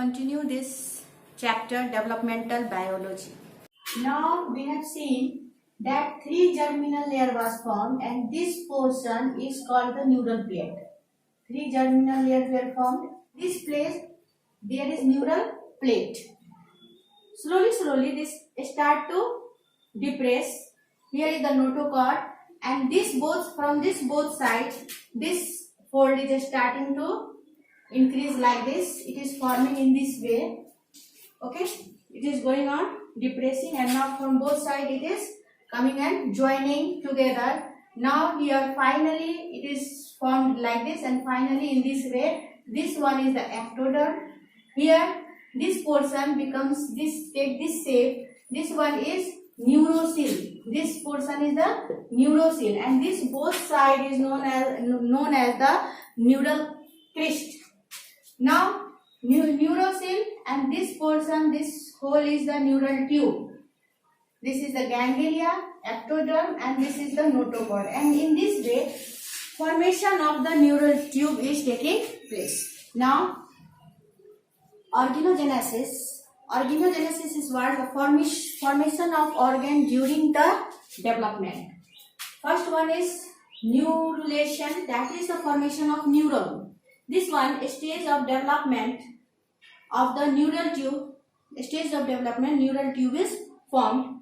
continue this chapter, developmental biology. Now we have seen that three germinal layer was formed and this portion is called the neural plate. Three germinal layers were formed. This place there is neural plate. Slowly this start to depress. Here is the notochord and this both from this both sides this fold is starting to increase like this. It is forming in this way. Okay, it is going on depressing and now from both sides it is coming and joining together. Now here finally it is formed like this and finally in this way this one is the ectoderm. Here this portion becomes this, take this shape. This one is neurosil. This portion is the neurosil and this both side is known as the neural crest. Now neurosil and this portion, this whole is the neural tube. This is the ganglia, ectoderm and this is the notochord. And in this way formation of the neural tube is taking place. Now organogenesis. Organogenesis is what? The formation of organ during the development. First one is neurulation, that is the formation of neuron. This one stage of development of the neural tube, neural tube is formed.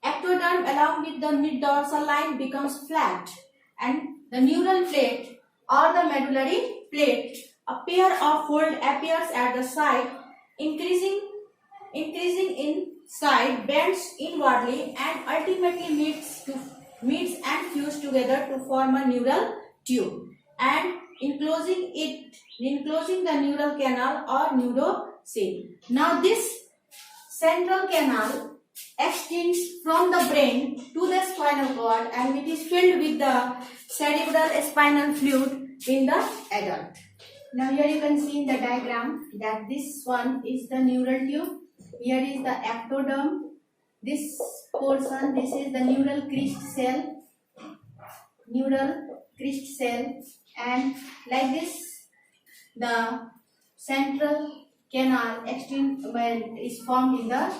Ectoderm along with the mid-dorsal line becomes flat and the neural plate or the medullary plate, a pair of fold appears at the side, increasing in side, bends inwardly and ultimately meets and fuse together to form a neural tube and enclosing the neural canal or neurosil. Now this central canal extends from the brain to the spinal cord and it is filled with the cerebral spinal fluid in the adult. Now here you can see in the diagram that this one is the neural tube. Here is the ectoderm. This portion, this is the neural crest cell, and like this the central canal is formed in the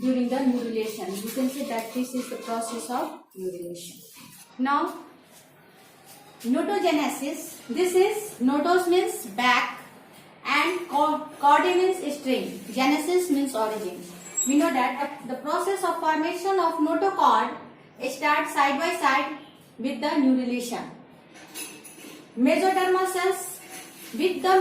during the neurulation. You can see that this is the process of neurulation. Now notogenesis. This is notos means back and chorde means string. Genesis means origin. We know that the process of formation of notochord starts side by side with the neurulation. Mesodermal cells with the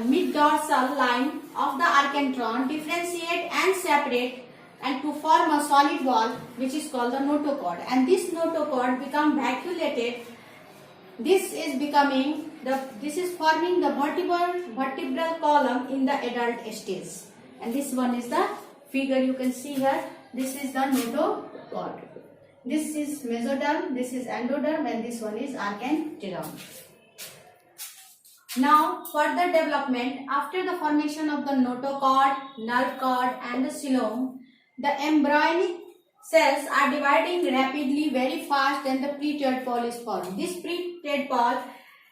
mid-dorsal line of the archenteron differentiate and separate and to form a solid wall which is called the notochord. And this notochord become vacuolated. This is forming the vertebral column in the adult stage. And this one is the figure you can see here. This is the notochord. This is mesoderm, this is endoderm and this one is archenteron. Now further development after the formation of the notochord, nerve cord and the coelom, the embryonic cells are dividing rapidly very fast and the pre-tadpole is formed. This pre-tadpole,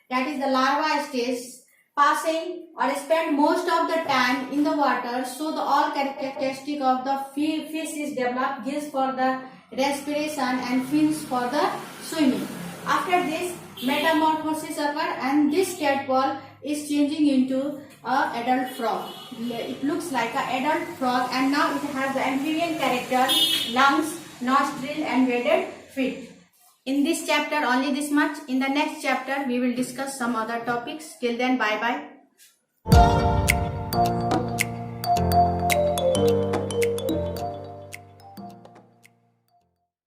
that is the larva stage, passing or spend most of the time in the water, so the all characteristic of the fish is developed, gills for the respiration and fins for the swimming. After this metamorphosis occurs and this tadpole is changing into an adult frog. It looks like an adult frog and now it has the amphibian character, lungs, nostril and waded feet. In this chapter only this much. In the next chapter we will discuss some other topics. Till then, bye bye.